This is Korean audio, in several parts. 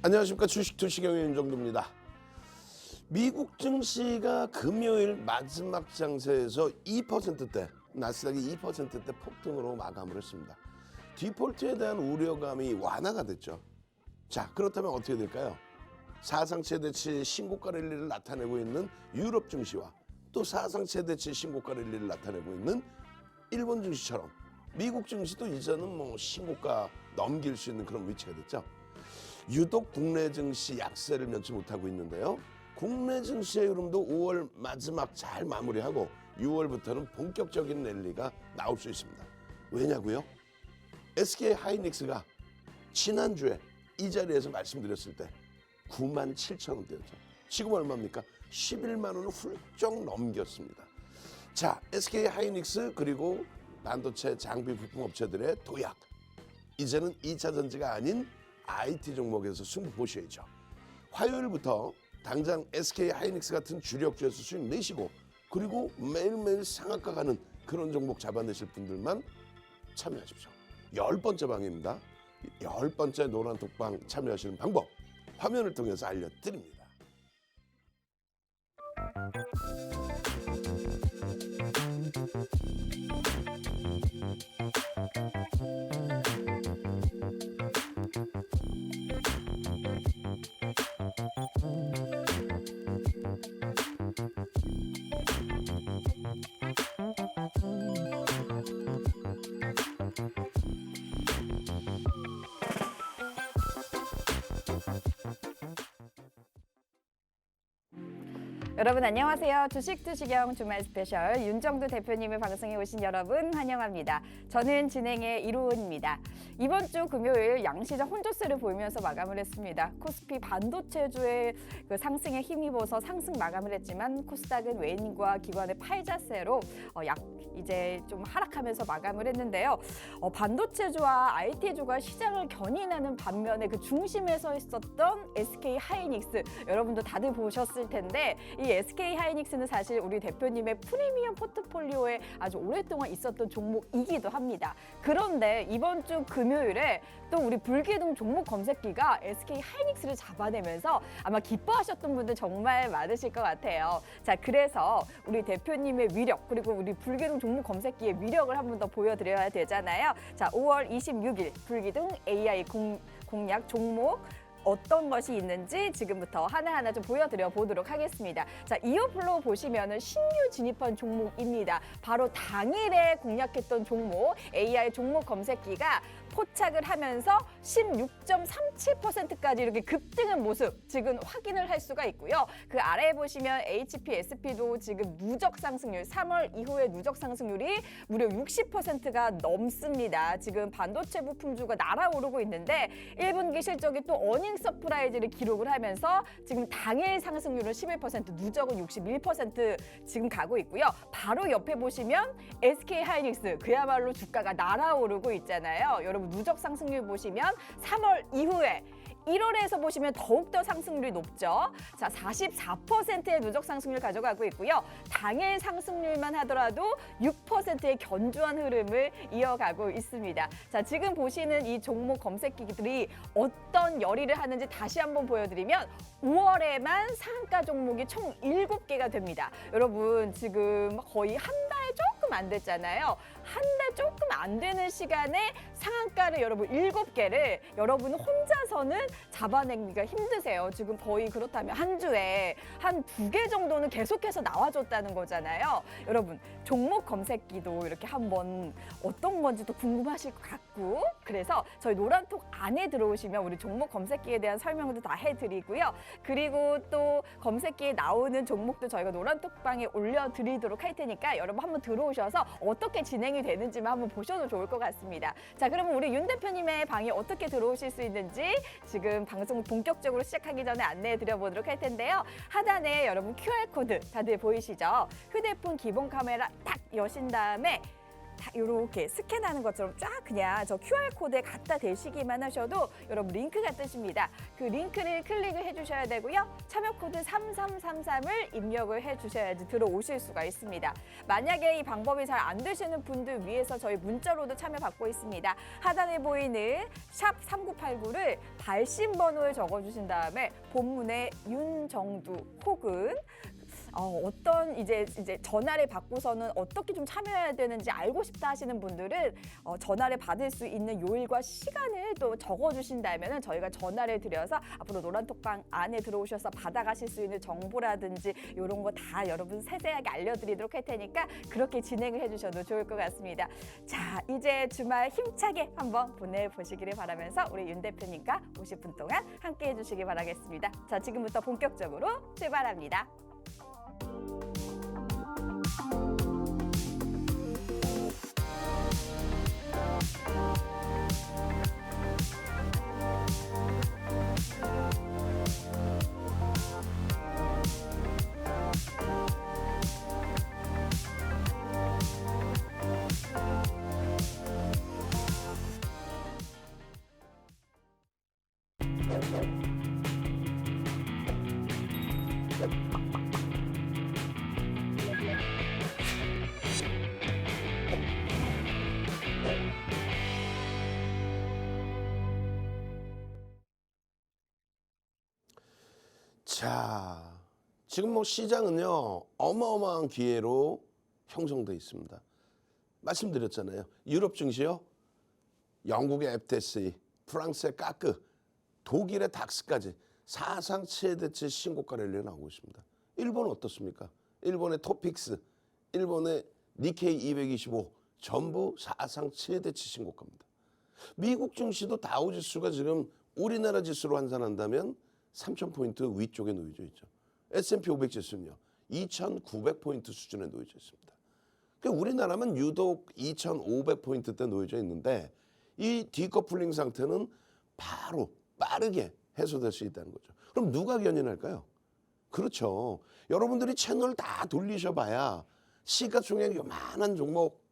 안녕하십니까. 주식투시경의 윤정도입니다. 미국 증시가 금요일 마지막 장세에서 2%대, 나스닥이 2%대 폭등으로 마감을 했습니다. 디폴트에 대한 우려감이 완화가 됐죠. 자, 그렇다면 어떻게 될까요? 사상 최대치 신고가 랠리를 나타내고 있는 유럽 증시와 또 사상 최대치 신고가 랠리를 나타내고 있는 일본 증시처럼 미국 증시도 이제는 신고가 넘길 수 있는 그런 위치가 됐죠. 유독 국내 증시 약세를 면치 못하고 있는데요. 국내 증시의 흐름도 5월 마지막 잘 마무리하고 6월부터는 본격적인 랠리가 나올 수 있습니다. 왜냐고요? SK 하이닉스가 지난주에 이 자리에서 말씀드렸을 때 97,000원대였죠. 지금 얼마입니까? 11만 원을 훌쩍 넘겼습니다. 자, SK 하이닉스 그리고 반도체 장비 부품 업체들의 도약. 이제는 2차 전지가 아닌 IT 종목에서 승부 보셔야죠. 화요일부터 당장 SK 하이닉스 같은 주력주에서 수익 내시고 그리고 매일매일 상한가 가는 그런 종목 잡아내실 분들만 참여하십시오. 10번째 방입니다. 10번째 노란톡방 참여하시는 방법 화면을 통해서 알려드립니다. 여러분 안녕하세요. 주식투시경 주말 스페셜 윤정도 대표님의 방송에 오신 여러분 환영합니다. 저는 진행의 이로은입니다. 이번 주 금요일 양시장 혼조세를 보이면서 마감을 했습니다. 코스피 반도체주의 그 상승에 힘입어서 상승 마감을 했지만 코스닥은 외인과 기관의 팔자세로 이제 좀 하락하면서 마감을 했는데요. 반도체주와 IT주가 시장을 견인하는 반면에 그 중심에 서 있었던 SK 하이닉스 여러분도 다들 보셨을 텐데 이 SK 하이닉스는 사실 우리 대표님의 프리미엄 포트폴리오에 아주 오랫동안 있었던 종목이기도 합니다. 그런데 이번 주 금요일에 또 우리 불기둥 종목 검색기가 SK 하이닉스를 잡아내면서 아마 기뻐하셨던 분들 정말 많으실 것 같아요. 자, 그래서 우리 대표님의 위력 그리고 우리 불기둥 종목 검색기의 위력을 한 번 더 보여드려야 되잖아요. 자, 5월 26일 불기둥 AI 공략 종목 어떤 것이 있는지 지금부터 하나하나 좀 보여드려 보도록 하겠습니다. 자, 이어플로 보시면은 신규 진입한 종목입니다. 바로 당일에 공략했던 종목 AI 종목 검색기가 포착을 하면서 16.37%까지 이렇게 급등한 모습 지금 확인을 할 수가 있고요. 그 아래에 보시면 HP, SP도 지금 누적 상승률 3월 이후의 누적 상승률이 무려 60%가 넘습니다. 지금 반도체 부품주가 날아오르고 있는데 1분기 실적이 또 어닝 서프라이즈를 기록을 하면서 지금 당일 상승률은 11%, 누적은 61% 지금 가고 있고요. 바로 옆에 보시면 SK 하이닉스 그야말로 주가가 날아오르고 있잖아요. 여러분 누적 상승률 보시면 3월 이후에 1월에서 보시면 더욱더 상승률이 높죠. 자, 44%의 누적 상승률 가져가고 있고요. 당일 상승률만 하더라도 6%의 견조한 흐름을 이어가고 있습니다. 자, 지금 보시는 이 종목 검색기들이 어떤 열의를 하는지 다시 한번 보여드리면 5월에만 상한가 종목이 총 7개가 됩니다. 여러분 지금 거의 한 달 조금 안 됐잖아요. 한 달 조금 안 되는 시간에 상한가를 여러분 7개를 여러분 혼자서는 잡아내기가 힘드세요. 지금 거의 그렇다면 한 주에 한 2개 정도는 계속해서 나와줬다는 거잖아요. 여러분 종목 검색기도 이렇게 한번 어떤 건지 또 궁금하실 것 같고 그래서 저희 노란톡 안에 들어오시면 우리 종목 검색기에 대한 설명도 다 해드리고요. 그리고 또 검색기에 나오는 종목도 저희가 노란톡방에 올려드리도록 할 테니까 여러분 한번 들어오셔서 어떻게 진행이 되는지만 한번 보셔도 좋을 것 같습니다. 자, 그러면 우리 윤 대표님의 방에 어떻게 들어오실 수 있는지 지금 방송 본격적으로 시작하기 전에 안내해 드려보도록 할 텐데요. 하단에 여러분 QR코드 다들 보이시죠? 휴대폰 기본 카메라 딱 여신 다음에 다 이렇게 스캔하는 것처럼 쫙 그냥 저 QR코드에 갖다 대시기만 하셔도 여러분 링크가 뜨십니다. 그 링크를 클릭을 해주셔야 되고요. 참여 코드 3333을 입력을 해주셔야지 들어오실 수가 있습니다. 만약에 이 방법이 잘 안 되시는 분들 위해서 저희 문자로도 참여 받고 있습니다. 하단에 보이는 샵 3989를 발신 번호를 적어주신 다음에 본문에 윤정두 혹은 어떤 이제 전화를 받고서는 어떻게 좀 참여해야 되는지 알고 싶다 하시는 분들은 전화를 받을 수 있는 요일과 시간을 또 적어주신다면 저희가 전화를 드려서 앞으로 노란톡방 안에 들어오셔서 받아가실 수 있는 정보라든지 이런 거 다 여러분 세세하게 알려드리도록 할 테니까 그렇게 진행을 해주셔도 좋을 것 같습니다. 자, 이제 주말 힘차게 한번 보내보시기를 바라면서 우리 윤 대표님과 50분 동안 함께 해주시기 바라겠습니다. 자, 지금부터 본격적으로 출발합니다. 자, 지금 뭐 시장은요 어마어마한 기회로 형성돼 있습니다. 말씀드렸잖아요. 유럽 증시요, 영국의 FTSE, 프랑스의 까크, 독일의 닥스까지 사상 최대치 신고가 랠리가 나오고 있습니다. 일본은 어떻습니까? 일본의 토픽스, 일본의 니케이 225 전부 사상 최대치 신고가입니다. 미국 증시도 다우지수가 지금 우리나라 지수로 환산한다면 3,000포인트 위쪽에 놓여져 있죠. S&P 500 지수는요 2,900포인트 수준에 놓여져 있습니다. 그러니까 우리나라만 유독 2,500포인트대 놓여져 있는데 이 디커플링 상태는 바로 빠르게 해소될 수 있다는 거죠. 그럼 누가 견인할까요? 그렇죠. 여러분들이 채널 다 돌리셔봐야 시가총액 요만한 종목,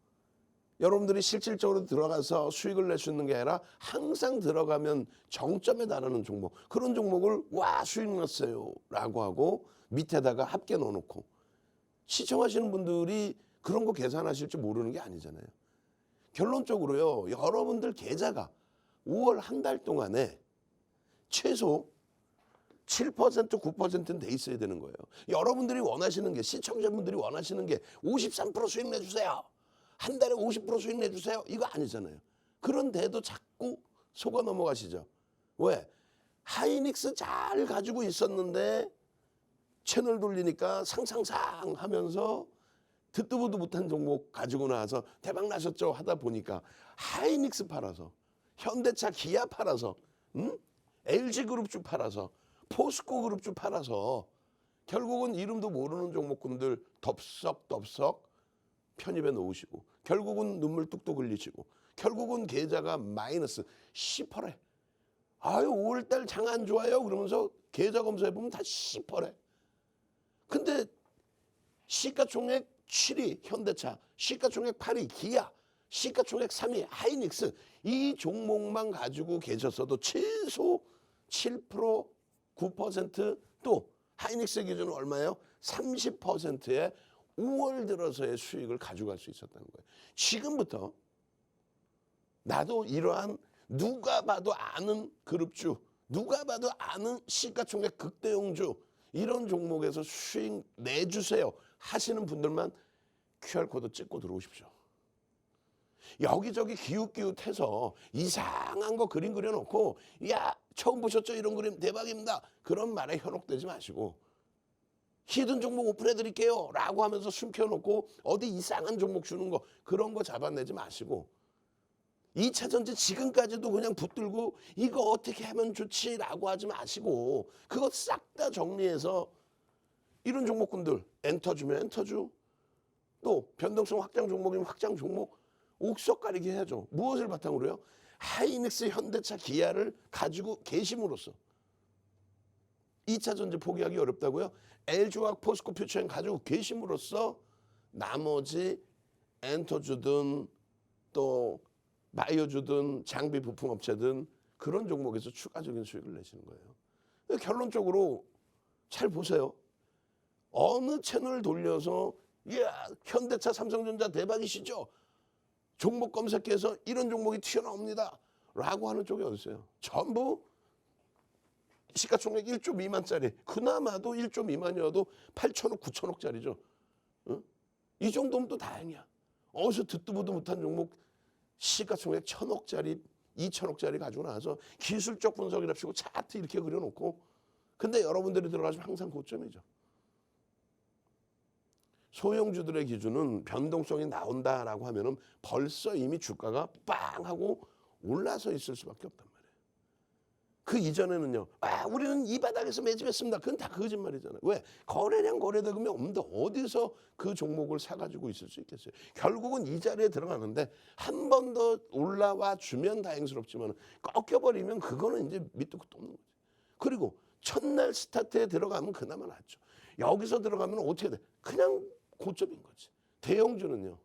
여러분들이 실질적으로 들어가서 수익을 낼 수 있는 게 아니라 항상 들어가면 정점에 달하는 종목, 그런 종목을 와 수익 났어요 라고 하고 밑에다가 합계 넣어놓고 시청하시는 분들이 그런 거 계산하실 줄 모르는 게 아니잖아요. 결론적으로요, 여러분들 계좌가 5월 한 달 동안에 최소 7% 9%는 돼 있어야 되는 거예요. 여러분들이 원하시는 게, 시청자분들이 원하시는 게 53% 수익 내주세요, 한 달에 50% 수익 내주세요, 이거 아니잖아요. 그런데도 자꾸 속아 넘어가시죠. 왜? 하이닉스 잘 가지고 있었는데 채널 돌리니까 상상상 하면서 듣도 보도 못한 종목 가지고 나와서 대박 나셨죠 하다 보니까 하이닉스 팔아서, 현대차 기아 팔아서, LG그룹주 팔아서, 포스코그룹주 팔아서 결국은 이름도 모르는 종목군들 덥석덥석 편입해 놓으시고 결국은 눈물 뚝뚝 흘리시고 결국은 계좌가 마이너스 10%래. 아유 5월달 장 안 좋아요 그러면서 계좌 검사해보면 다 10%래. 근데 시가총액 7위 현대차, 시가총액 8위 기아, 시가총액 3위 하이닉스, 이 종목만 가지고 계셨어도 최소 7%, 9%, 또 하이닉스 기준은 얼마예요? 30%의 5월 들어서의 수익을 가져갈 수 있었다는 거예요. 지금부터 나도 이러한 누가 봐도 아는 그룹주, 누가 봐도 아는 시가총액 극대형주, 이런 종목에서 수익 내주세요 하시는 분들만 QR코드 찍고 들어오십시오. 여기저기 기웃기웃해서 이상한 거 그림 그려놓고 야 처음 보셨죠 이런 그림 대박입니다, 그런 말에 현혹되지 마시고 히든 종목 오픈해드릴게요 라고 하면서 숨겨놓고 어디 이상한 종목 주는 거, 그런 거 잡아내지 마시고 2차전지 지금까지도 그냥 붙들고 이거 어떻게 하면 좋지 라고 하지 마시고 그거 싹 다 정리해서 이런 종목군들 엔터주면 엔터주, 또 변동성 확장 종목이면 확장 종목 옥석 가리게 해야죠. 무엇을 바탕으로요? 하이닉스, 현대차, 기아를 가지고 계심으로써 2차 전지 포기하기 어렵다고요? LG화학, 포스코, 퓨처엔 가지고 계심으로써 나머지 엔터주든 또 바이오주든 장비 부품 업체든 그런 종목에서 추가적인 수익을 내시는 거예요. 결론적으로 잘 보세요. 어느 채널 돌려서 야 현대차 삼성전자 대박이시죠? 종목 검색해서 이런 종목이 튀어나옵니다 라고 하는 쪽이 어딨어요? 전부 시가총액 1조 미만짜리, 그나마도 1조 미만이어도 8천억 9천억짜리죠. 응? 이 정도면 또 다행이야. 어디서 듣도 보도 못한 종목 시가총액 1,000억짜리 2천억짜리 가지고 나와서 기술적 분석이랍시고 차트 이렇게 그려놓고, 근데 여러분들이 들어가시면 항상 고점이죠. 소형주들의 기준은 변동성이 나온다라고 하면은 벌써 이미 주가가 빵 하고 올라서 있을 수밖에 없단 말이에요. 그 이전에는요, 우리는 이 바닥에서 매집했습니다. 그건 다 거짓말이잖아요. 왜? 거래량 거래대금이 없는데 어디서 그 종목을 사가지고 있을 수 있겠어요? 결국은 이 자리에 들어가는데 한 번 더 올라와 주면 다행스럽지만 꺾여버리면 그거는 이제 밑도 끝도 없는 거죠. 그리고 첫날 스타트에 들어가면 그나마 낫죠. 여기서 들어가면 어떻게 돼? 그냥 고점인 거지. 대형주는요.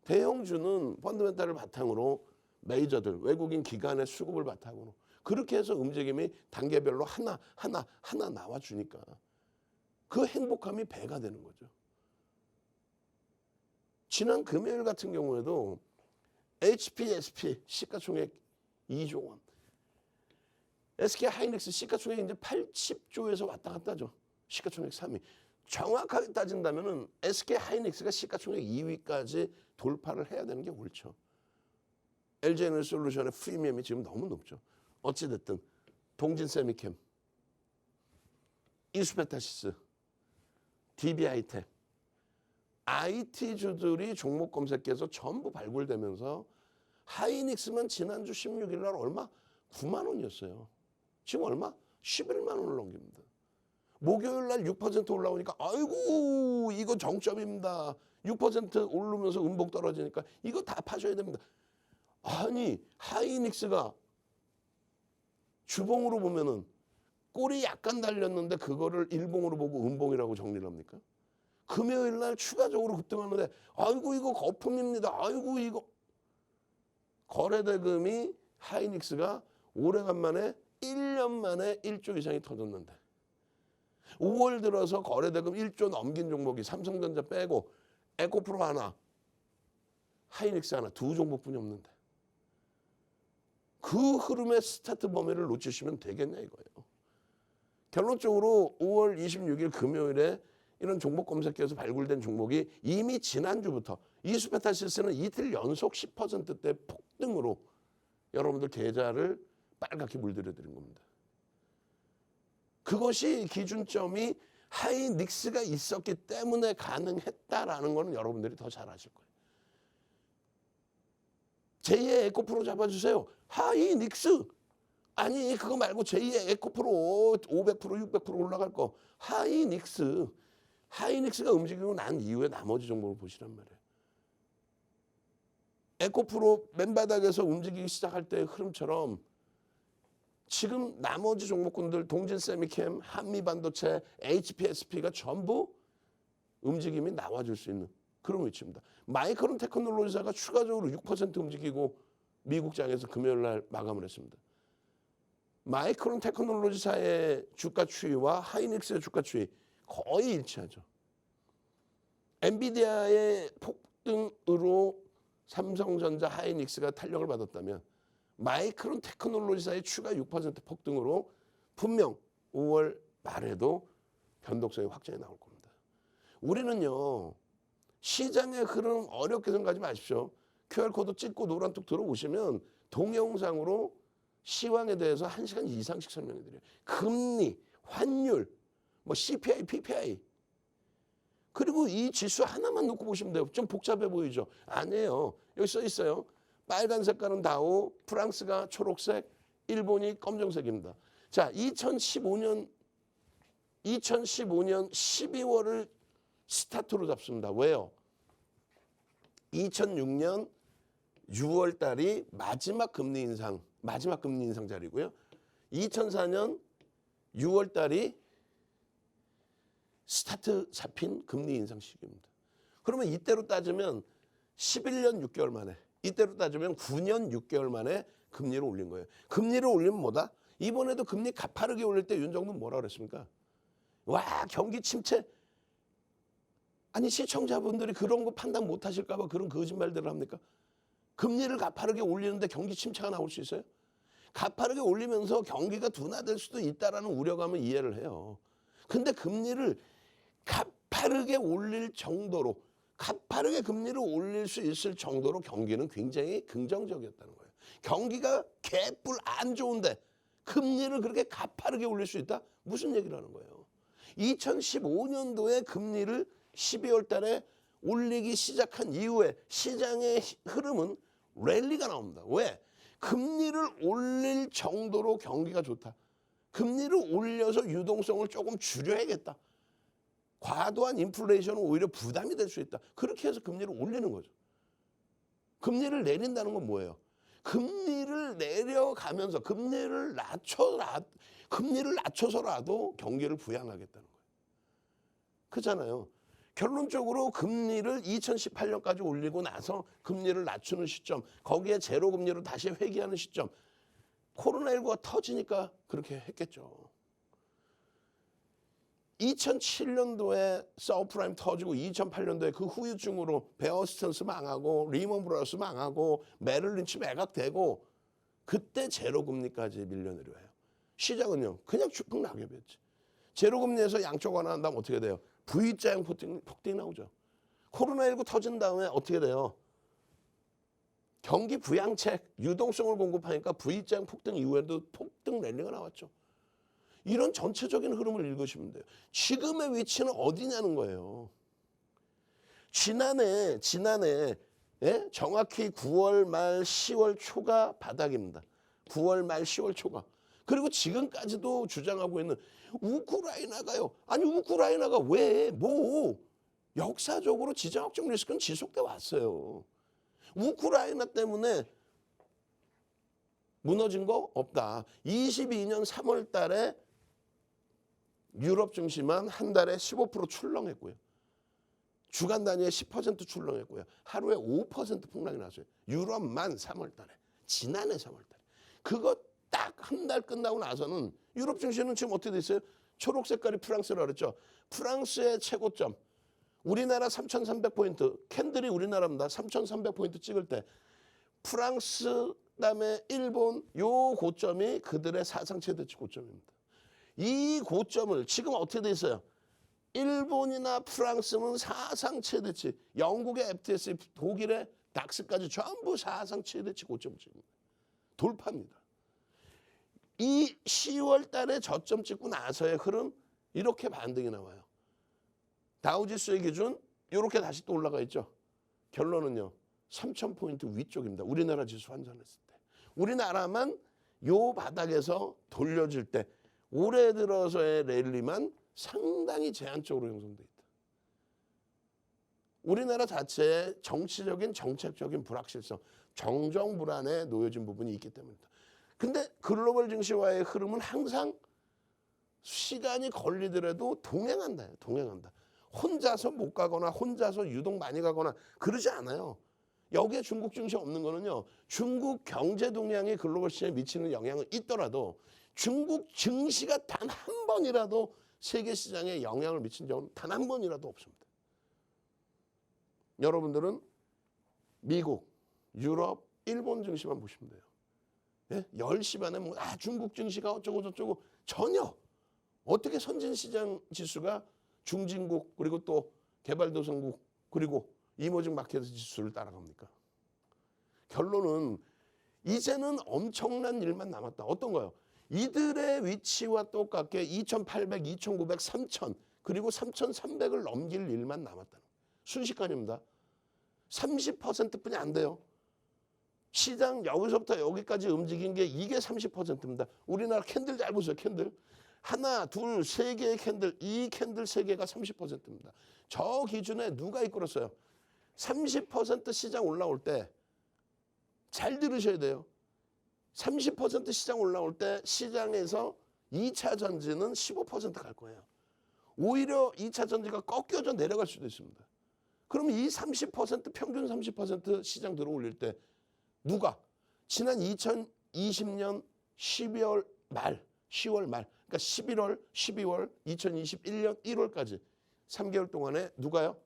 대형주는 펀더멘탈을 바탕으로 메이저들, 외국인 기관의 수급을 바탕으로 그렇게 해서 움직임이 단계별로 하나 나와주니까 그 행복함이 배가 되는 거죠. 지난 금요일 같은 경우에도 HPSP 시가총액 2조 원, SK하이닉스 시가총액 이제 80조에서 왔다 갔다 하죠. 시가총액 3위. 정확하게 따진다면은 SK하이닉스가 시가총액 2위까지 돌파를 해야 되는 게 옳죠. LG에너지솔루션의 프리미엄이 지금 너무 높죠. 어찌됐든 동진세미캠, 이수페타시스, DB하이텍, IT주들이 종목 검색해서 전부 발굴되면서 하이닉스만 지난주 16일 날 얼마? 9만 원이었어요. 지금 얼마? 11만 원을 넘깁니다. 목요일 날 6% 올라오니까 아이고 이거 정점입니다. 6% 오르면서 음봉 떨어지니까 이거 다 파셔야 됩니다. 아니 하이닉스가 주봉으로 보면은 꼴이 약간 달렸는데 그거를 일봉으로 보고 음봉이라고 정리를 합니까? 금요일 날 추가적으로 급등하는데 아이고 이거 거품입니다. 아이고 이거 거래대금이 하이닉스가 오래간만에 1년 만에 1조 이상이 터졌는데 5월 들어서 거래대금 1조 넘긴 종목이 삼성전자 빼고 에코프로 하나, 하이닉스 하나, 두 종목뿐이 없는데 그 흐름의 스타트 범위를 놓치시면 되겠냐 이거예요. 결론적으로 5월 26일 금요일에 이런 종목 검색해서 발굴된 종목이 이미 지난주부터 이수페타시스는 이틀 연속 10%대 폭등으로 여러분들 계좌를 빨갛게 물들여 드린 겁니다. 그것이 기준점이 하이닉스가 있었기 때문에 가능했다라는 거는 여러분들이 더 잘 아실 거예요. 제2의 에코프로 잡아주세요. 하이닉스. 아니 그거 말고 제2의 에코프로 500% 600% 올라갈 거. 하이닉스가 움직이고 난 이후에 나머지 종목을 보시란 말이에요. 에코프로 맨바닥에서 움직이기 시작할 때의 흐름처럼 지금 나머지 종목군들 동진세미캠, 한미반도체, HPSP가 전부 움직임이 나와줄 수 있는 그런 위치입니다. 마이크론 테크놀로지사가 추가적으로 6% 움직이고 미국장에서 금요일 날 마감을 했습니다. 마이크론 테크놀로지사의 주가 추이와 하이닉스의 주가 추이 거의 일치하죠. 엔비디아의 폭등으로 삼성전자, 하이닉스가 탄력을 받았다면 마이크론 테크놀로지사의 추가 6% 폭등으로 분명 5월 말에도 변동성이 확정이 나올 겁니다. 우리는요. 시장의 흐름 어렵게 생각하지 마십시오. QR코드 찍고 노란톡 들어오시면 동영상으로 시황에 대해서 1시간 이상씩 설명해 드려요. 금리, 환율, 뭐 CPI, PPI. 그리고 이 지수 하나만 놓고 보시면 돼요. 좀 복잡해 보이죠? 아니에요. 여기 써 있어요. 빨간 색깔은 다우, 프랑스가 초록색, 일본이 검정색입니다. 자, 2015년 12월을 스타트로 잡습니다. 왜요? 2006년 6월 달이 마지막 금리 인상 자리고요. 2004년 6월 달이 스타트 잡힌 금리 인상 시기입니다. 그러면 이때로 따지면 11년 6개월 만에, 이때로 따지면 9년 6개월 만에 금리를 올린 거예요. 금리를 올리면 뭐다? 이번에도 금리 가파르게 올릴 때 윤정부 뭐라 그랬습니까? 와, 경기 침체. 아니, 시청자분들이 그런 거 판단 못 하실까 봐 그런 거짓말들을 합니까? 금리를 가파르게 올리는데 경기 침체가 나올 수 있어요? 가파르게 올리면서 경기가 둔화될 수도 있다라는 우려감은 이해를 해요. 근데 금리를 가파르게 올릴 정도로, 가파르게 금리를 올릴 수 있을 정도로 경기는 굉장히 긍정적이었다는 거예요. 경기가 개뿔 안 좋은데 금리를 그렇게 가파르게 올릴 수 있다? 무슨 얘기를 하는 거예요? 2015년도에 금리를 12월 달에 올리기 시작한 이후에 시장의 흐름은 랠리가 나옵니다. 왜? 금리를 올릴 정도로 경기가 좋다. 금리를 올려서 유동성을 조금 줄여야겠다. 과도한 인플레이션은 오히려 부담이 될 수 있다. 그렇게 해서 금리를 올리는 거죠. 금리를 내린다는 건 뭐예요? 금리를 내려가면서 금리를 낮춰서라도 경기를 부양하겠다는 거예요. 그렇잖아요. 결론적으로 금리를 2018년까지 올리고 나서 금리를 낮추는 시점, 거기에 제로 금리로 다시 회귀하는 시점, 코로나19가 터지니까 그렇게 했겠죠. 2007년도에 서프라임 터지고 2008년도에 그 후유증으로 베어스턴스 망하고 리먼 브라더스 망하고 메릴 린치 매각되고 그때 제로금리까지 밀려내려와요. 시장은요 그냥 쭉쭉 낙엽이었지. 제로금리에서 양쪽 완화한다면 어떻게 돼요? V자형 폭등이 나오죠. 코로나19 터진 다음에 어떻게 돼요? 경기 부양책, 유동성을 공급하니까 V자형 폭등 이후에도 폭등 랠리가 나왔죠. 이런 전체적인 흐름을 읽으시면 돼요. 지금의 위치는 어디냐는 거예요. 지난해 예? 정확히 9월 말 10월 초가 바닥입니다. 9월 말 10월 초가. 그리고 지금까지도 주장하고 있는 우크라이나가요. 아니 우크라이나가 왜 역사적으로 지정학적 리스크는 지속돼 왔어요. 우크라이나 때문에 무너진 거 없다. 22년 3월 달에 유럽 증시만 한 달에 15% 출렁했고요. 주간 단위에 10% 출렁했고요. 하루에 5% 폭락이 났어요. 유럽만 3월 달에. 지난해 3월 달에. 그거 딱 한 달 끝나고 나서는 유럽 증시는 지금 어떻게 됐어요? 초록 색깔이 프랑스라 그랬죠. 프랑스의 최고점. 우리나라 3,300포인트. 캔들이 우리나라입니다. 3,300포인트 찍을 때 프랑스 그다음에 일본 요 고점이 그들의 사상 최대치 고점입니다. 이 고점을 지금 어떻게 돼 있어요? 일본이나 프랑스는 사상 최대치, 영국의 FTSE, 독일의 닥스까지 전부 사상 최대치 고점을 찍습니다. 돌파입니다. 이 10월 달에 저점 찍고 나서의 흐름 이렇게 반등이 나와요. 다우지수의 기준 이렇게 다시 또 올라가 있죠. 결론은요. 3,000포인트 위쪽입니다. 우리나라 지수 환산했을 때. 우리나라만 요 바닥에서 돌려질 때 올해 들어서의 랠리만 상당히 제한적으로 형성돼 있다. 우리나라 자체의 정치적인 정책적인 불확실성, 정정 불안에 놓여진 부분이 있기 때문이다. 근데 글로벌 증시와의 흐름은 항상 시간이 걸리더라도 동행한다. 혼자서 못 가거나 혼자서 유독 많이 가거나 그러지 않아요. 여기에 중국 증시 없는 거는요. 중국 경제 동향이 글로벌 시장에 미치는 영향은 있더라도 중국 증시가 단 한 번이라도 세계 시장에 영향을 미친 적은 단 한 번이라도 없습니다. 여러분들은 미국, 유럽, 일본 증시만 보시면 돼요. 예? 10시 반에 중국 증시가 어쩌고 저쩌고 전혀 어떻게 선진시장 지수가 중진국 그리고 또 개발도상국 그리고 이머징 마켓 지수를 따라갑니까? 결론은 이제는 엄청난 일만 남았다. 어떤 거요? 이들의 위치와 똑같게 2,800, 2,900, 3,000 그리고 3,300을 넘길 일만 남았다는 거예요. 순식간입니다. 30%뿐이 안 돼요. 시장 여기서부터 여기까지 움직인 게 이게 30%입니다. 우리나라 캔들 잘 보세요. 캔들. 하나, 둘, 세 개의 캔들. 이 캔들 세 개가 30%입니다. 저 기준에 누가 이끌었어요? 30% 시장 올라올 때 잘 들으셔야 돼요. 30% 시장 올라올 때 시장에서 2차 전지는 15% 갈 거예요. 오히려 2차 전지가 꺾여져 내려갈 수도 있습니다. 그럼 이 30% 평균 30% 시장 들어올릴 때 누가 지난 2020년 12월 말 10월 말 그러니까 11월 12월 2021년 1월까지 3개월 동안에 누가요?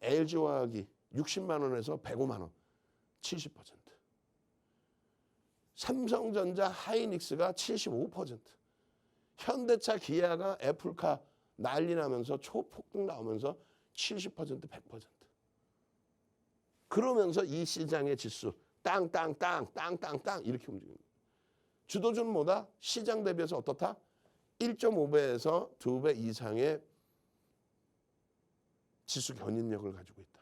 LG화학이 60만 원에서 105만 원 70%. 삼성전자 하이닉스가 75%. 현대차 기아가 애플카 난리 나면서 초폭등 나오면서 70% 100%. 그러면서 이 시장의 지수 땅땅땅 이렇게 움직입니다. 주도주는 뭐다? 시장 대비해서 어떻다? 1.5배에서 2배 이상의 지수 견인력을 가지고 있다.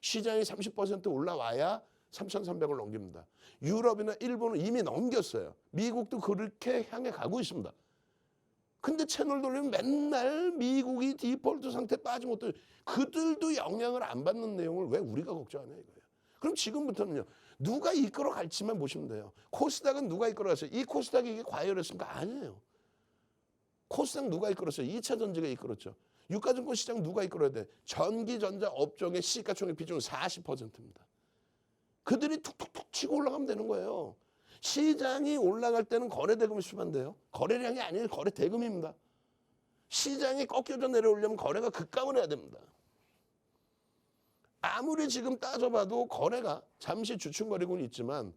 시장이 30% 올라와야 3,300을 넘깁니다. 유럽이나 일본은 이미 넘겼어요. 미국도 그렇게 향해 가고 있습니다. 근데 채널 돌리면 맨날 미국이 디폴트 상태 빠진 것들 그들도 영향을 안 받는 내용을 왜 우리가 걱정하냐 이거예요. 그럼 지금부터는요. 누가 이끌어 갈지만 보시면 돼요. 코스닥은 누가 이끌어 갔어요? 이 코스닥이 이게 과열했습니까? 아니에요. 코스닥 누가 이끌었어요? 2차 전지가 이끌었죠. 유가증권 시장 누가 이끌어야 돼? 전기전자 업종의 시가총액 비중은 40%입니다. 그들이 툭툭툭 치고 올라가면 되는 거예요. 시장이 올라갈 때는 거래대금이 수반돼요. 거래량이 아니에요. 거래대금입니다. 시장이 꺾여져 내려오려면 거래가 급감을 해야 됩니다. 아무리 지금 따져봐도 거래가 잠시 주춤거리고는 있지만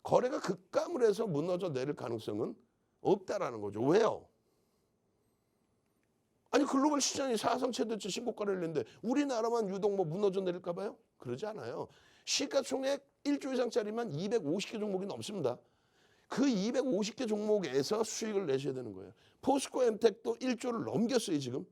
거래가 급감을 해서 무너져 내릴 가능성은 없다라는 거죠. 왜요? 아니 글로벌 시장이 사상 최대치 신고가를 했는데 우리나라만 유독 뭐 무너져 내릴까 봐요? 그러지 않아요. 시가총액 1조 이상짜리만 250개 종목이 넘습니다. 그 250개 종목에서 수익을 내셔야 되는 거예요. 포스코 엠텍도 1조를 넘겼어요 지금.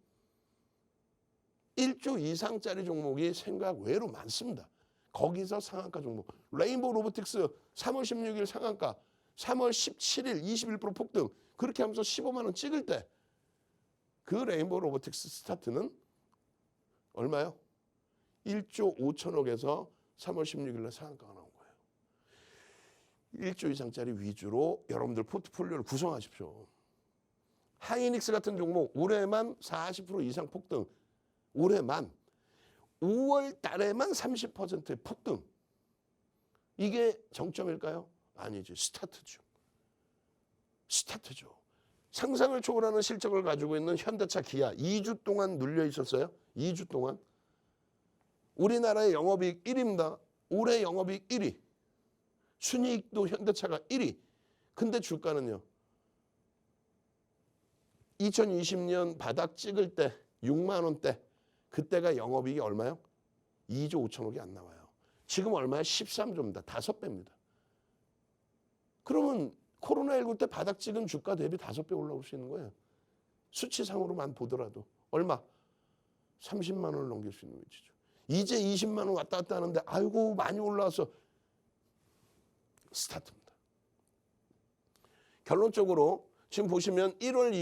1조 이상짜리 종목이 생각 외로 많습니다. 거기서 상한가 종목. 레인보우 로보틱스 3월 16일 상한가, 3월 17일 21% 폭등. 그렇게 하면서 15만 원 찍을 때 그 레인보우 로보틱스 스타트는 얼마요? 1조 5천억에서 3월 16일 날 상한가가 나온 거예요. 1조 이상짜리 위주로 여러분들 포트폴리오를 구성하십시오. 하이닉스 같은 종목 올해만 40% 이상 폭등. 올해만 5월 달에만 30%의 폭등. 이게 정점일까요? 아니죠. 스타트죠. 스타트죠. 상상을 초월하는 실적을 가지고 있는 현대차 기아 2주 동안 눌려 있었어요. 2주 동안. 우리나라의 영업이익 1위입니다. 올해 영업이익 1위. 순이익도 현대차가 1위. 근데 주가는요. 2020년 바닥 찍을 때 6만 원대. 그때가 영업이익이 얼마요? 2조 5천억이 안 나와요. 지금 얼마야? 13조입니다. 5배입니다. 그러면 코로나19 때 바닥 찍은 주가 대비 5배 올라올 수 있는 거예요. 수치상으로만 보더라도. 얼마? 30만 원을 넘길 수 있는 위치죠. 이제 20만 원 왔다 갔다 하는데 아이고 많이 올라와서 스타트입니다. 결론적으로 지금 보시면 1월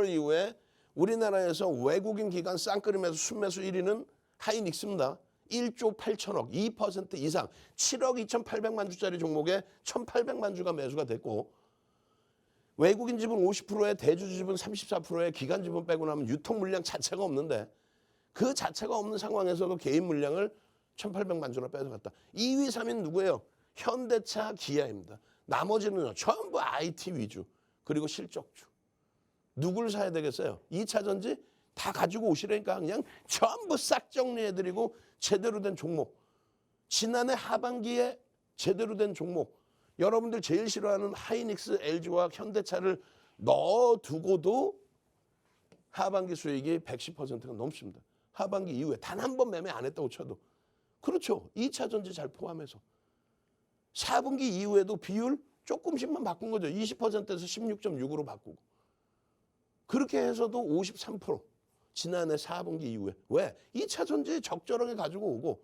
이후에 우리나라에서 외국인 기관 쌍끌이 매수 순매수 1위는 하이닉스입니다. 1조 8천억, 2% 이상 7억 2,800만 주짜리 종목에 1,800만 주가 매수가 됐고 외국인 지분 50%에 대주주 지분 34%에 기관 지분 빼고 나면 유통 물량 자체가 없는데 그 자체가 없는 상황에서도 개인 물량을 1,800만 주나 빼서갔다. 2위, 3위는 누구예요? 현대차, 기아입니다. 나머지는요. 전부 IT 위주 그리고 실적주. 누굴 사야 되겠어요? 2차 전지 다 가지고 오시라니까 그냥 전부 싹 정리해드리고 제대로 된 종목. 지난해 하반기에 제대로 된 종목. 여러분들 제일 싫어하는 하이닉스, LG와 현대차를 넣어두고도 하반기 수익이 110%가 넘습니다. 하반기 이후에 단 한 번 매매 안 했다고 쳐도. 그렇죠. 2차 전지 잘 포함해서. 4분기 이후에도 비율 조금씩만 바꾼 거죠. 20%에서 16.6으로 바꾸고. 그렇게 해서도 53%. 지난해 4분기 이후에. 왜? 2차 전지 적절하게 가지고 오고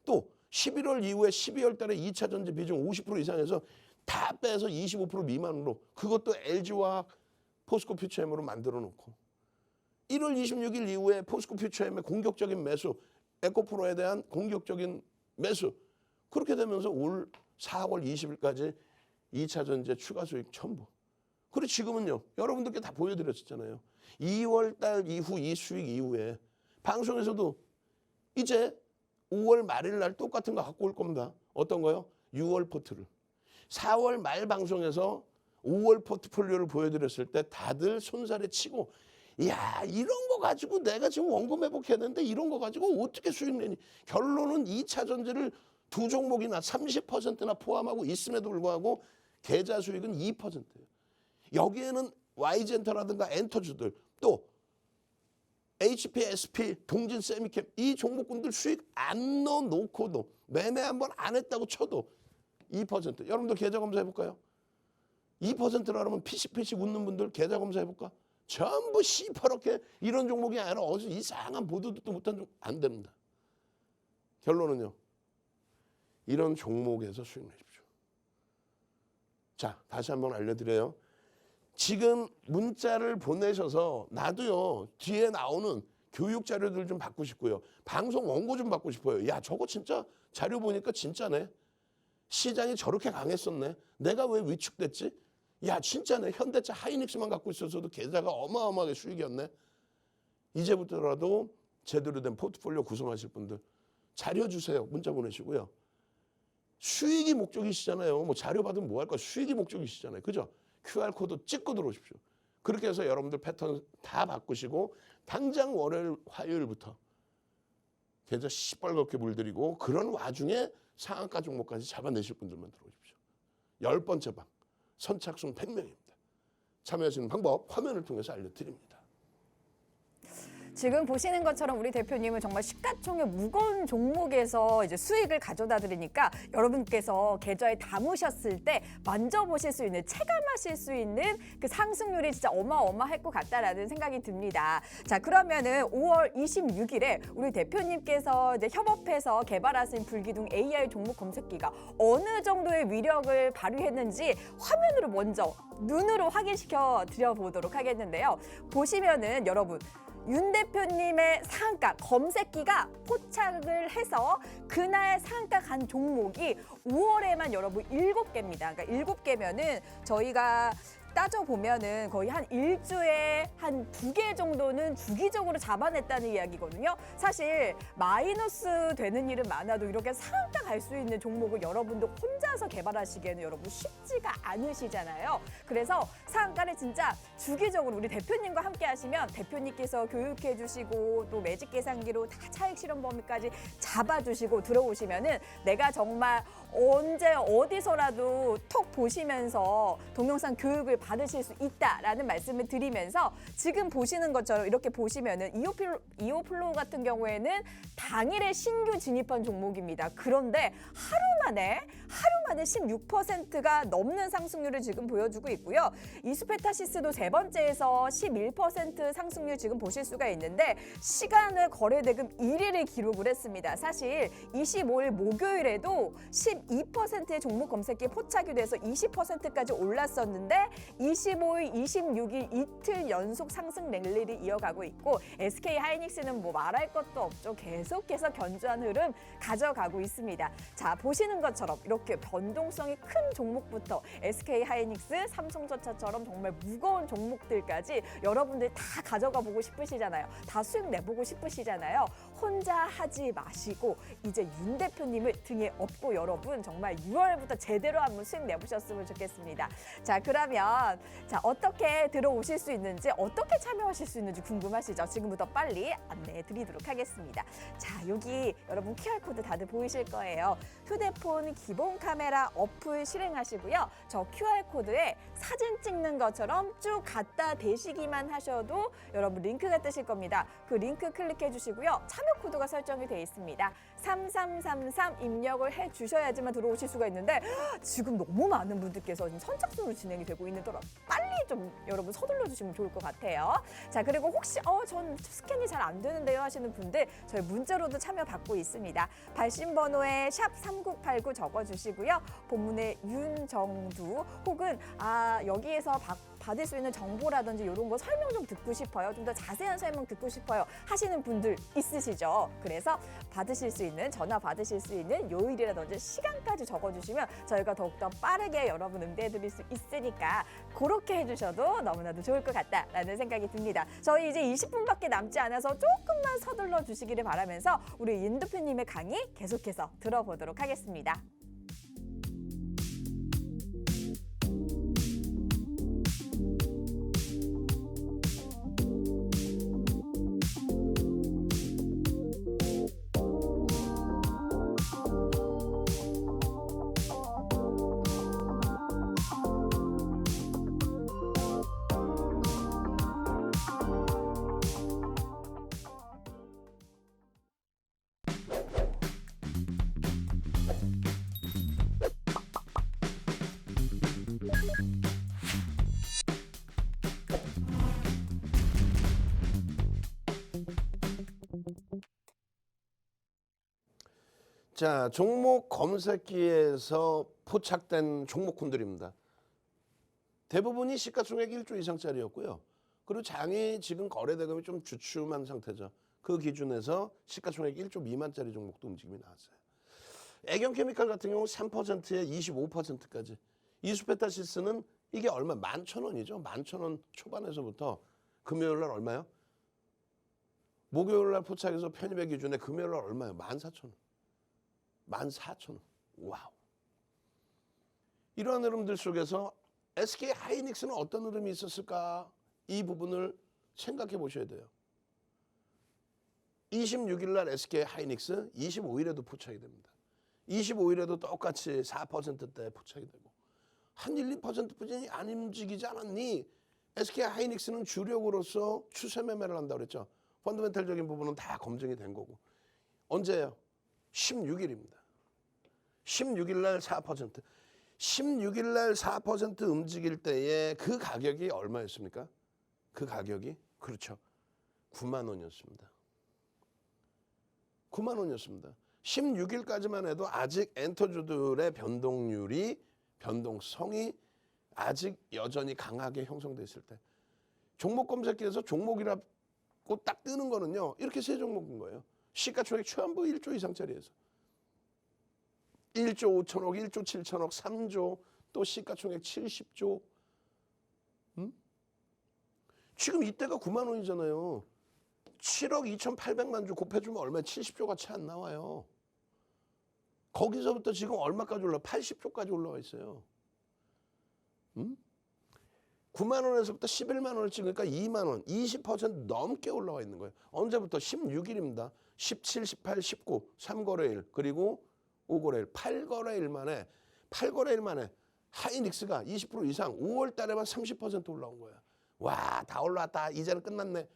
또 11월 이후에 12월 달에 2차 전지 비중 50% 이상에서 다 빼서 25% 미만으로 그것도 LG화학 포스코 퓨처엠으로 만들어 놓고 1월 26일 이후에 포스코 퓨처엠의 공격적인 매수 에코프로에 대한 공격적인 매수 그렇게 되면서 올 4월 20일까지 2차 전지의 추가 수익 전부. 그리고 지금은요. 여러분들께 다 보여드렸었잖아요. 2월 달 이후 이 수익 이후에 방송에서도 이제 5월 말일 날 똑같은 거 갖고 올 겁니다. 어떤 거요? 6월 포트를. 4월 말 방송에서 5월 포트폴리오를 보여드렸을 때 다들 손살에 치고 야 이런 거 가지고 내가 지금 원금 회복했는데 이런 거 가지고 어떻게 수익 내니. 결론은 2차 전지를 두 종목이나 30%나 포함하고 있음에도 불구하고 계좌 수익은 2%예요. 여기에는 Y젠터라든가 엔터주들 또 HP, SP, 동진, 세미캠 이 종목군들 수익 안 넣어놓고도 매매 한번 안 했다고 쳐도 2%. 여러분들 계좌 검사 해볼까요? 2%라면 피식피식 웃는 분들 계좌 검사 해볼까? 전부 시퍼렇게 이런 종목이 아니라 어디서 이상한 보도 듣도 못한 종목 안 됩니다. 결론은요. 이런 종목에서 수익 내십시오. 자, 다시 한번 알려드려요. 지금 문자를 보내셔서 나도요 뒤에 나오는 교육 자료들 좀 받고 싶고요. 방송 원고 좀 받고 싶어요. 야 저거 진짜 자료 보니까 진짜네. 시장이 저렇게 강했었네. 내가 왜 위축됐지? 야 진짜네. 현대차 하이닉스만 갖고 있어서도 계좌가 어마어마하게 수익이었네. 이제부터라도 제대로 된 포트폴리오 구성하실 분들 자료 주세요. 문자 보내시고요. 수익이 목적이시잖아요. 뭐 자료 받으면 뭐 할 거야. 수익이 목적이시잖아요. 그죠? QR코드 찍고 들어오십시오. 그렇게 해서 여러분들 패턴 다 바꾸시고 당장 월요일, 화요일부터 계좌 시뻘겋게 물들이고 그런 와중에 상한가 종목까지 잡아내실 분들만 들어오십시오. 10번째 방 선착순 100명입니다. 참여하시는 방법 화면을 통해서 알려드립니다. 지금 보시는 것처럼 우리 대표님은 정말 시가총액 무거운 종목에서 이제 수익을 가져다 드리니까 여러분께서 계좌에 담으셨을 때 만져보실 수 있는, 체감하실 수 있는 그 상승률이 진짜 어마어마할 것 같다라는 생각이 듭니다. 자, 그러면은 5월 26일에 우리 대표님께서 이제 협업해서 개발하신 불기둥 AI 종목 검색기가 어느 정도의 위력을 발휘했는지 화면으로 먼저 눈으로 확인시켜 드려보도록 하겠는데요. 보시면은 여러분 윤 대표님의 상한가 검색기가 포착을 해서 그날 상한가 간 종목이 5월에만 여러분 7개입니다. 그러니까 7개면은 저희가 따져보면은 거의 한 일주에 한 2개 정도는 주기적으로 잡아냈다는 이야기거든요. 사실 마이너스 되는 일은 많아도 이렇게 상한가 갈 수 있는 종목을 여러분도 혼자서 개발하시기에는 여러분 쉽지가 않으시잖아요. 그래서 상한가를 진짜 주기적으로 우리 대표님과 함께 하시면 대표님께서 교육해 주시고 또 매직 계산기로 다 차익 실현 범위까지 잡아주시고 들어오시면은 내가 정말 언제 어디서라도 톡 보시면서 동영상 교육을 받으실 수 있다라는 말씀을 드리면서 지금 보시는 것처럼 이렇게 보시면은 이오플로우 같은 경우에는 당일에 신규 진입한 종목입니다. 그런데 하루 만에 16%가 넘는 상승률을 지금 보여주고 있고요. 이수페타시스도 세 번째에서 11% 상승률 지금 보실 수가 있는데 시간을 거래대금 1위를 기록을 했습니다. 사실 25일 목요일에도 12%의 종목 검색기에 포착이 돼서 20%까지 올랐었는데 25일, 26일 이틀 연속 상승 랠리를 이어가고 있고 SK 하이닉스는 뭐 말할 것도 없죠. 계속해서 견조한 흐름 가져가고 있습니다. 자, 보시는 것처럼 이렇게 변동성이 큰 종목부터 SK 하이닉스, 삼성전자처럼 정말 무거운 종목들까지 여러분들 다 가져가 보고 싶으시잖아요. 다 수익 내보고 싶으시잖아요. 혼자 하지 마시고 이제 윤 대표님을 등에 업고 여러분 정말 6월부터 제대로 한번 수익 내보셨으면 좋겠습니다. 자, 그러면 어떻게 들어오실 수 있는지, 어떻게 참여하실 수 있는지 궁금하시죠? 지금부터 빨리 안내해 드리도록 하겠습니다. 자, 여기 여러분 QR코드 다들 보이실 거예요. 휴대폰 기본 카메라 어플 실행하시고요. 저 QR코드에 사진 찍는 것처럼 쭉 갖다 대시기만 하셔도 여러분 링크가 뜨실 겁니다. 그 링크 클릭해 주시고요. 참여 코드가 설정이 되어 있습니다. 3333 입력을 해 주셔야지만 들어오실 수가 있는데 지금 너무 많은 분들께서 지금 선착순으로 진행이 되고 있는 터라 빨리 좀 여러분 서둘러 주시면 좋을 것 같아요. 자, 그리고 혹시 전 스캔이 잘 안 되는데요 하시는 분들 저희 문자로도 참여 받고 있습니다. 발신 번호에 샵 3989 적어주시고요. 본문에 윤정두 혹은 여기에서 받을 수 있는 정보라든지 이런 거 설명 좀 듣고 싶어요. 좀 더 자세한 설명 듣고 싶어요 하시는 분들 있으시죠? 그래서 받으실 수 있는 있는 전화 받으실 수 있는 요일이라든지 시간까지 적어주시면 저희가 더욱더 빠르게 여러분 응대해드릴 수 있으니까 그렇게 해주셔도 너무나도 좋을 것 같다라는 생각이 듭니다. 저희 이제 20분밖에 남지 않아서 조금만 서둘러 주시기를 바라면서 우리 인 대표님의 강의 계속해서 들어보도록 하겠습니다. 자, 종목 검색기에서 포착된 종목군들입니다. 대부분이 시가총액 1조 이상짜리였고요. 그리고 장이 지금 거래대금이 좀 주춤한 상태죠. 그 기준에서 시가총액 1조 미만짜리 종목도 움직임이 나왔어요. 애경케미칼 같은 경우 3%에 25%까지. 이수페타시스는 이게 얼마? 11,000원이죠. 11,000원 초반에서부터 금요일 날 얼마요? 목요일 날 포착해서 편입의 기준에 금요일 날 얼마요? 14,000원. 14,000원. 와우. 이러한 흐름들 속에서 SK 하이닉스는 어떤 흐름이 있었을까? 이 부분을 생각해 보셔야 돼요. 26일 날 SK 하이닉스 25일에도 포착이 됩니다. 25일에도 똑같이 4%대 포착이 되고 한 1, 2%뿐이 안 움직이지 않았니? SK 하이닉스는 주력으로서 추세 매매를 한다고 그랬죠. 펀더멘탈적인 부분은 다 검증이 된 거고. 언제예요? 16일입니다. 16일 날 4%. 16일 날 4% 움직일 때에 그 가격이 얼마였습니까? 그 가격이 그렇죠. 9만 원이었습니다. 9만 원이었습니다. 16일까지만 해도 아직 엔터주들의 변동성이 아직 여전히 강하게 형성돼 있을 때 종목 검색기에서 종목이라고 딱 뜨는 거는요. 이렇게 세 종목인 거예요. 시가총액 전부 1조 이상짜리에서 1조 5천억, 1조 7천억, 3조, 또 시가총액 70조. 지금 이때가 9만 원이잖아요. 7억 2,800만 주 곱해주면 얼마에 70조가 채 안 나와요. 거기서부터 지금 얼마까지 올라? 80조까지 올라와 있어요. 9만 원에서부터 11만 원을 찍으니까 2만 원, 20% 넘게 올라와 있는 거예요. 언제부터? 16일입니다. 17, 18, 19, 3거래일, 그리고 5거래일, 8거래일 만에 하이닉스가 20% 이상 5월 달에만 30% 올라온 거야. 와, 다 올라왔다. 이제는 끝났네.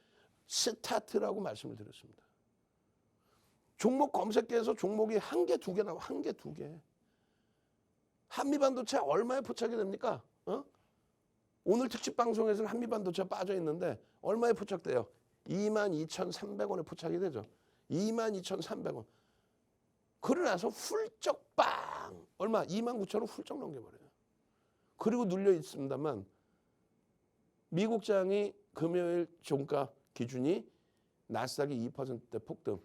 스타트라고 말씀을 드렸습니다. 종목 검색기에서 종목이 한 개, 두 개 나와. 한 개, 두 개. 한미반도체 얼마에 포착이 됩니까? 오늘 특집 방송에서는 한미반도체 빠져 있는데 얼마에 포착돼요? 22,300원에 포착이 되죠. 22,300원. 그러나서 훌쩍 빵! 얼마? 29,000원 훌쩍 넘겨버려요. 그리고 눌려 있습니다만 미국장이 금요일 종가 기준이 나스닥이 2%대 폭등,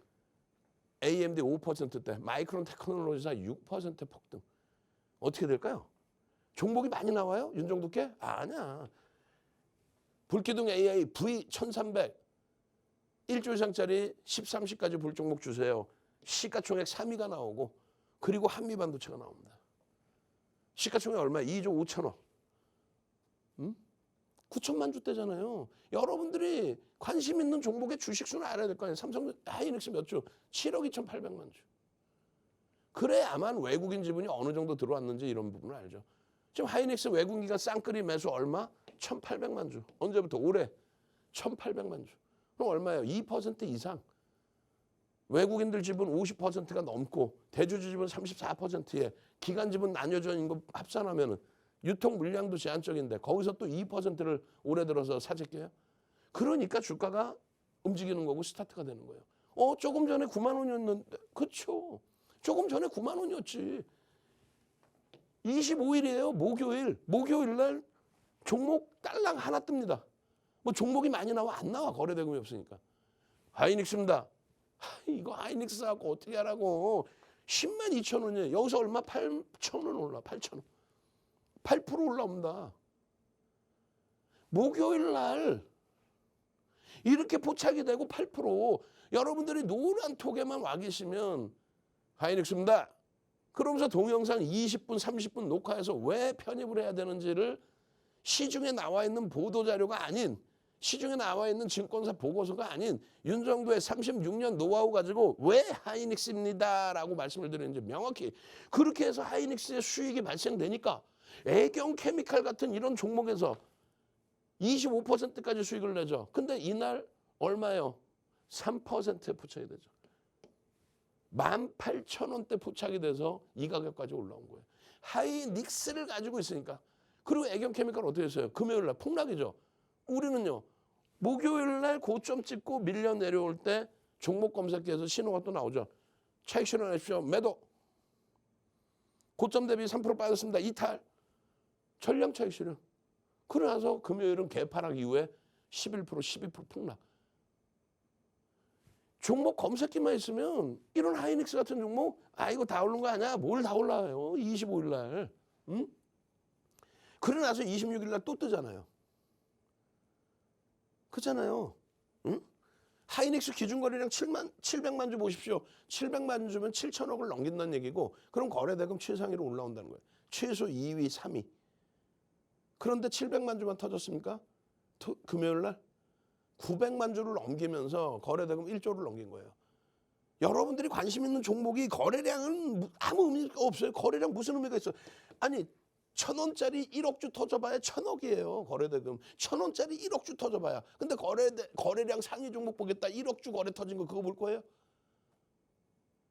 AMD 5%대, 마이크론 테크놀로지사 6% 폭등. 어떻게 될까요? 종목이 많이 나와요? 윤종도께? 아니야. 불기둥 AI V1300 1조 이상짜리 13시까지 볼 종목 주세요. 시가총액 3위가 나오고 그리고 한미반도체가 나옵니다. 시가총액 얼마야? 2조 5천억. 9천만 주대잖아요. 여러분들이 관심 있는 종목의 주식수는 알아야 될 거 아니에요. 삼성 하이닉스 몇 주? 7억 2,800만 주. 그래야만 외국인 지분이 어느 정도 들어왔는지 이런 부분을 알죠. 지금 하이닉스 외국인기관 쌍끌이 매수 얼마? 1,800만 주. 언제부터? 올해 1,800만 주. 그럼 얼마예요? 2% 이상. 외국인들 지분 50%가 넘고 대주주 지분 34%에 기관 지분 나뉘어져 있는 거 합산하면은 유통 물량도 제한적인데 거기서 또 2%를 올해 들어서 사재껴요. 그러니까 주가가 움직이는 거고 스타트가 되는 거예요. 조금 전에 9만 원이었는데 그렇죠. 조금 전에 9만 원이었지. 25일이에요. 목요일 날 종목 딸랑 하나 뜹니다. 뭐 종목이 많이 나와 안 나와 거래대금이 없으니까. 하이닉스입니다. 이거 하이닉스 갖고 어떻게 하라고. 10만 2천 원이에요. 여기서 얼마? 8천 원 올라. 8천 원. 8% 올라옵니다. 목요일 날 이렇게 포착이 되고 8%. 여러분들이 노란 톡에만 와 계시면 하이닉스입니다. 그러면서 동영상 20분, 30분 녹화해서 왜 편입을 해야 되는지를 시중에 나와 있는 보도자료가 아닌, 시중에 나와 있는 증권사 보고서가 아닌 윤정도의 36년 노하우 가지고 왜 하이닉스입니다라고 말씀을 드리는지 명확히 그렇게 해서 하이닉스의 수익이 발생되니까 애경 케미칼 같은 이런 종목에서 25%까지 수익을 내죠. 근데 이날 얼마예요? 3%에 포착이 되죠. 18,000원대 포착이 돼서 이 가격까지 올라온 거예요. 하이닉스를 가지고 있으니까. 그리고 애경 케미칼 어떻게 했어요? 금요일 날 폭락이죠. 우리는요. 목요일 날 고점 찍고 밀려 내려올 때 종목 검색기에서 신호가 또 나오죠. 차익 실현하십시오. 매도. 고점 대비 3% 빠졌습니다. 이탈. 전량 차익 실현. 그러나서 금요일은 개파락 이후에 11%, 12% 폭락. 종목 검색기만 있으면 이런 하이닉스 같은 종목 이거 다 오른 거 아니야? 뭘 다 올라요? 25일 날. 응? 그러나서 26일 날 또 뜨잖아요. 그렇잖아요. 응? 하이닉스 기준거래량 700만 주 보십시오. 700만 주면 7천억을 넘긴다는 얘기고 그럼 거래대금 최상위로 올라온다는 거예요. 최소 2위, 3위. 그런데 700만 주만 터졌습니까? 금요일 날 900만 주를 넘기면서 거래대금 1조를 넘긴 거예요. 여러분들이 관심 있는 종목이 거래량은 아무 의미가 없어요. 거래량 무슨 의미가 있어요? 아니 1,000원짜리 1억 주 터져봐야 1,000억이에요. 거래대금. 1,000원짜리 1억 주 터져봐야. 근데 거래량 상위 종목 보겠다. 1억 주 거래 터진 거 그거 볼 거예요?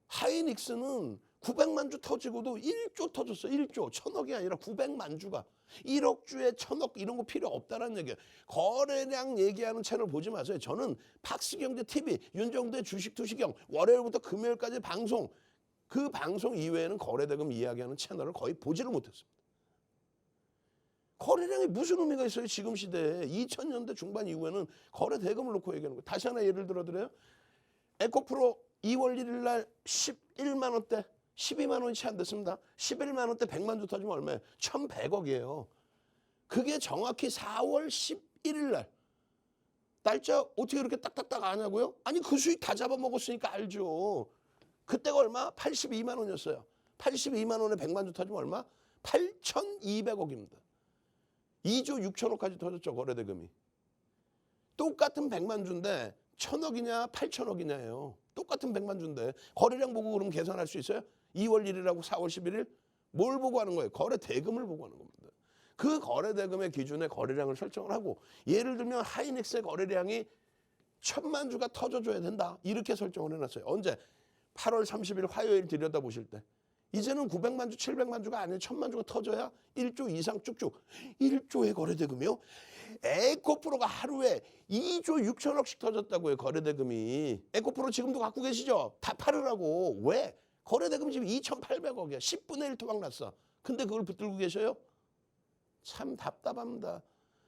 하이닉스는 900만 주 터지고도 1조 터졌어. 1조. 1,000억이 아니라 900만 주가. 1억 주에 1,000억 이런 거 필요 없다는 얘기예요. 거래량 얘기하는 채널 보지 마세요. 저는 팍스경제 TV, 윤정도의 주식투시경, 월요일부터 금요일까지 방송, 그 방송 이외에는 거래대금 이야기하는 채널을 거의 보지를 못했습니다. 거래량이 무슨 의미가 있어요? 지금 시대에 2000년대 중반 이후에는 거래대금을 놓고 얘기하는 거예요. 다시 하나 예를 들어드려요. 에코프로 2월 1일 날 11만 원대, 12만 원이 채 안 됐습니다. 11만 원대 100만 주 터지면 얼마예요? 1,100억이에요. 그게 정확히 4월 11일 날. 날짜 어떻게 그렇게 딱딱딱 아냐고요? 아니 그 수익 다 잡아먹었으니까 알죠. 그때가 얼마? 82만 원이었어요. 82만 원에 100만 주 터지면 얼마? 8,200억입니다. 2조 6천억까지 터졌죠. 거래대금이. 똑같은 100만 주인데 1,000억이냐 8,000억이냐예요. 똑같은 100만 주인데 거래량 보고 그럼 계산할 수 있어요? 2월 1일하고 4월 11일? 뭘 보고 하는 거예요? 거래대금을 보고 하는 겁니다. 그 거래대금의 기준에 거래량을 설정을 하고 예를 들면 하이닉스의 거래량이 1,000만 주가 터져줘야 된다. 이렇게 설정을 해놨어요. 언제? 8월 30일 화요일 들여다보실 때. 이제는 900만 주, 700만 주가 아니라 1,000만 주가 터져야 1조 이상 쭉쭉. 1조의 거래대금이요? 에코프로가 하루에 2조 6천억씩 터졌다고요. 거래대금이. 에코프로 지금도 갖고 계시죠? 다 팔으라고. 왜? 거래대금 지금 2,800억이야. 10분의 1 토막 났어. 근데 그걸 붙들고 계셔요? 참 답답합니다.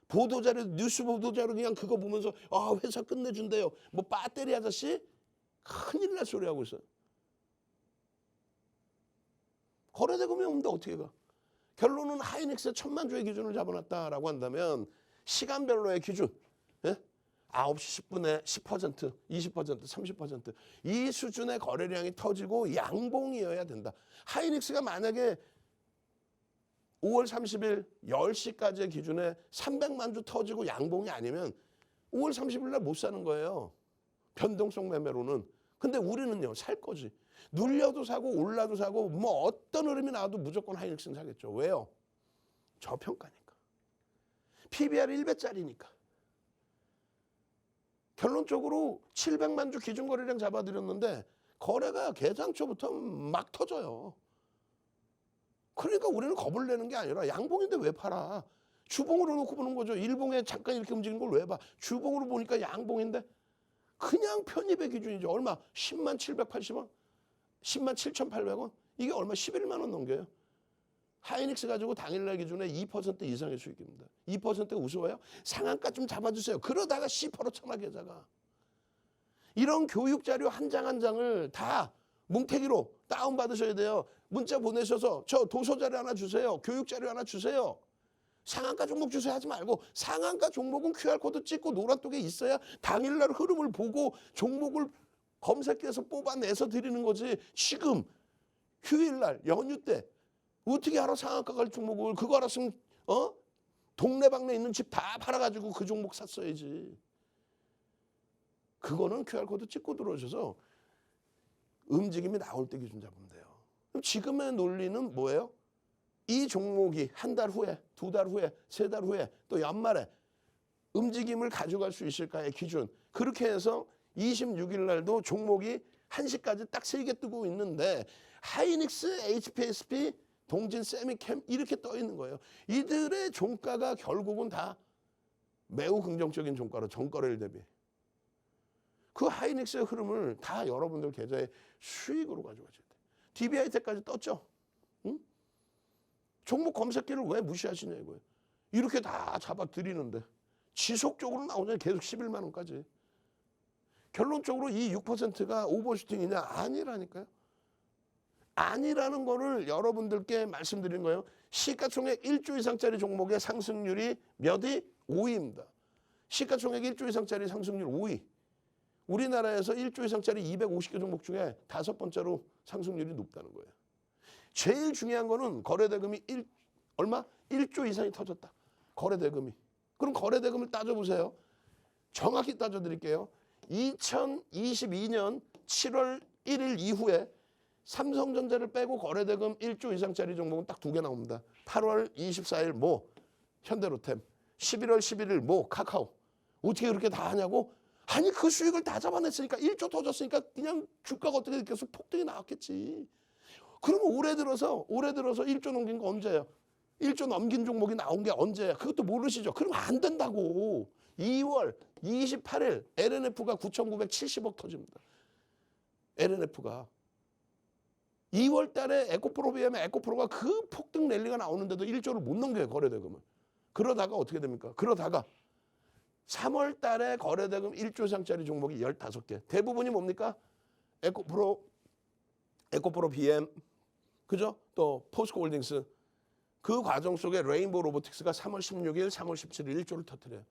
보도자료, 뉴스 보도자료 그냥 그거 보면서 회사 끝내준대요. 뭐 배터리 아저씨? 큰일 날 소리 하고 있어요. 거래대금이 없는데 어떻게 가? 결론은 하이닉스의 1,000만 주의 기준을 잡아놨다라고 한다면 시간별로의 기준, 9시 10분에 10%, 20%, 30% 이 수준의 거래량이 터지고 양봉이어야 된다. 하이닉스가 만약에 5월 30일 10시까지의 기준에 300만 주 터지고 양봉이 아니면 5월 30일 날 못 사는 거예요. 변동성 매매로는. 근데 우리는요 살 거지. 눌려도 사고 올라도 사고 뭐 어떤 흐름이 나와도 무조건 하이닉스는 사겠죠. 왜요? 저평가니까. PBR 1배짜리니까. 결론적으로 700만 주 기준 거래량 잡아드렸는데 거래가 개장 초부터 막 터져요. 그러니까 우리는 겁을 내는 게 아니라 양봉인데 왜 팔아? 주봉으로 놓고 보는 거죠. 일봉에 잠깐 이렇게 움직이는 걸 왜 봐? 주봉으로 보니까 양봉인데 그냥 편입의 기준이죠. 얼마? 10만 780원? 10만 7,800원? 이게 얼마? 11만 원 넘겨요. 하이닉스 가지고 당일날 기준에 2% 이상의 수익입니다. 2%가 우스워요? 상한가 좀 잡아주세요. 그러다가 10% 천하 계좌가. 이런 교육 자료 한 장 한 장을 다 뭉태기로 다운 받으셔야 돼요. 문자 보내셔서 저 도서 자료 하나 주세요. 교육 자료 하나 주세요. 상한가 종목 주세요 하지 말고 상한가 종목은 QR코드 찍고 노란톡에 있어야 당일날 흐름을 보고 종목을 검색해서 뽑아내서 드리는 거지. 지금 휴일날 연휴 때 어떻게 알아 상한가 갈 종목을. 그거 알았으면 동네방네 있는 집 다 팔아가지고 그 종목 샀어야지. 그거는 QR코드 찍고 들어오셔서 움직임이 나올 때 기준 잡으면 돼요. 그럼 지금의 논리는 뭐예요? 이 종목이 한 달 후에, 두 달 후에, 세 달 후에, 또 연말에 움직임을 가져갈 수 있을까의 기준. 그렇게 해서 26일 날도 종목이 1시까지 딱 3개 뜨고 있는데 하이닉스, HPSP, 동진, 세미캠 이렇게 떠 있는 거예요. 이들의 종가가 결국은 다 매우 긍정적인 종가로 전거래일 대비. 그 하이닉스의 흐름을 다 여러분들 계좌에 수익으로 가져가셔야 돼요. DB하이텍까지 떴죠? 응? 종목 검색기를 왜 무시하시냐 이거예요. 이렇게 다 잡아드리는데 지속적으로 나오잖아요. 계속 11만 원까지. 결론적으로 이 6%가 오버슈팅이냐? 아니라니까요. 아니라는 거를 여러분들께 말씀드린 거예요. 시가총액 1조 이상짜리 종목의 상승률이 몇위? 5위입니다. 시가총액 1조 이상짜리 상승률 5위. 우리나라에서 1조 이상짜리 250개 종목 중에 5번째로 상승률이 높다는 거예요. 제일 중요한 거는 거래대금이 얼마? 1조 이상이 터졌다. 거래대금이. 그럼 거래대금을 따져보세요. 정확히 따져드릴게요. 2022년 7월 1일 이후에 삼성전자를 빼고 거래대금 1조 이상짜리 종목은 딱 2개 나옵니다. 8월 24일 모 현대로템, 11월 11일 모 카카오. 어떻게 그렇게 다 하냐고? 아니 그 수익을 다 잡아냈으니까 1조 터졌으니까 그냥 주가가 어떻게 계속 폭등이 나왔겠지. 그러면 올해 들어서 1조 넘긴 거 언제예요? 1조 넘긴 종목이 나온 게 언제야? 그것도 모르시죠? 그러면 안 된다고. 2월 28일 LNF가 9,970억 터집니다. LNF가. 2월 달에 에코프로 비하면 에코프로가 그 폭등 랠리가 나오는데도 1조를 못 넘겨요. 거래대금을. 그러다가 어떻게 됩니까? 그러다가 3월 달에 거래대금 1조 이상짜리 종목이 15개. 대부분이 뭡니까? 에코프로 BM, 그죠? 또 포스코홀딩스. 그 과정 속에 레인보우 로보틱스가 3월 16일, 3월 17일 1조를 터뜨려요.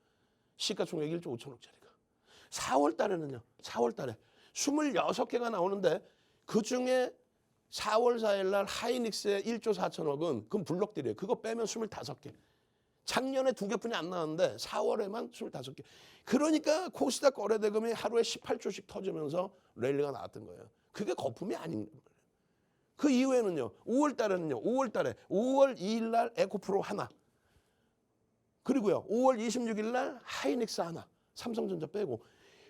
시가총액 1조 5천억짜리가. 4월 달에는요. 4월 달에 26개가 나오는데 그중에 4월 4일 날 하이닉스의 1조 4천억은 그건 블록들이에요. 그거 빼면 25개. 작년에 2개뿐이 안 나왔는데 4월에만 25개. 그러니까 코스닥 거래대금이 하루에 18조씩 터지면서 랠리가 나왔던 거예요. 그게 거품이 아닌 거예요. 그 이후에는요. 5월 달에는요. 5월 2일 날 에코프로 하나. 그리고요. 5월 26일 날 하이닉스 하나. 삼성전자 빼고.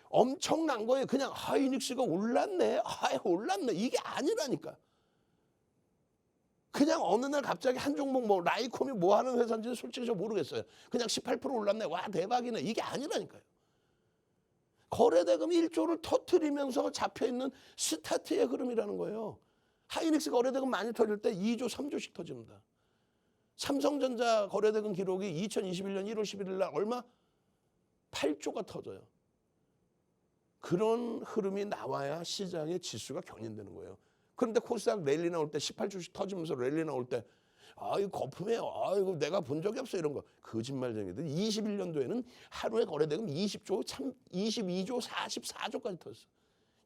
엄청난 거예요. 그냥 하이닉스가 올랐네. 올랐네. 이게 아니라니까. 그냥 어느 날 갑자기 한 종목 뭐 라이콤이 뭐 하는 회사인지는 솔직히 저 모르겠어요. 그냥 18% 올랐네. 와 대박이네. 이게 아니라니까요. 거래대금 1조를 터뜨리면서 잡혀있는 스타트의 흐름이라는 거예요. 하이닉스 거래대금 많이 터질 때 2조, 3조씩 터집니다. 삼성전자 거래대금 기록이 2021년 1월 11일 날 얼마? 8조가 터져요. 그런 흐름이 나와야 시장의 지수가 견인되는 거예요. 그런데 코스닥 랠리 나올 때 18조씩 터지면서 랠리 나올 때 이거 거품이에요. 이거 내가 본 적이 없어 이런 거. 거짓말쟁이들. 21년도에는 하루에 거래대금 22조 44조까지 터졌어.